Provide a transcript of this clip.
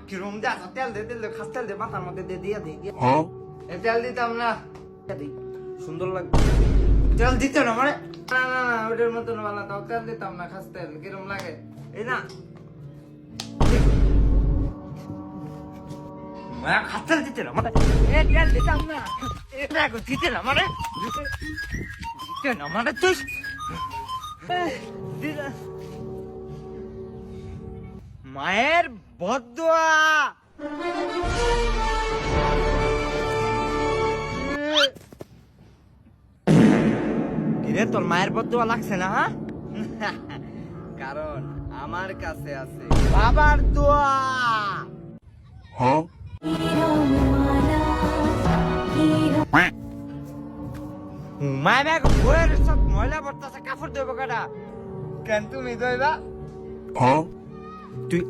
কিরম যা তেল দে তেল দে খাস তেল দে মাথার মধ্যে দিয়ে দিয়ে দিয়ে তেল দিতাম না সুন্দর লাগবে তেল দিতে না মানে না না না ওটার মতন বানা দাও তেল দিতাম না খাস তেল কিরম লাগে এই না খাস তেল দিতে না মানে তেল দিতাম না এটা দিতে না মানে দিতে না মানে তুই মায়ের বদদোয়া কিরে তোর মায়ের বদদোয়া লাগছে না কারণ আমার কাছে আছে বাবার দোয়া মায়ের ব্যাগ বইয়ের সব ময়লা পড়তেছে কাপড় দেবো কাটা কেন তুমি দইবা তুই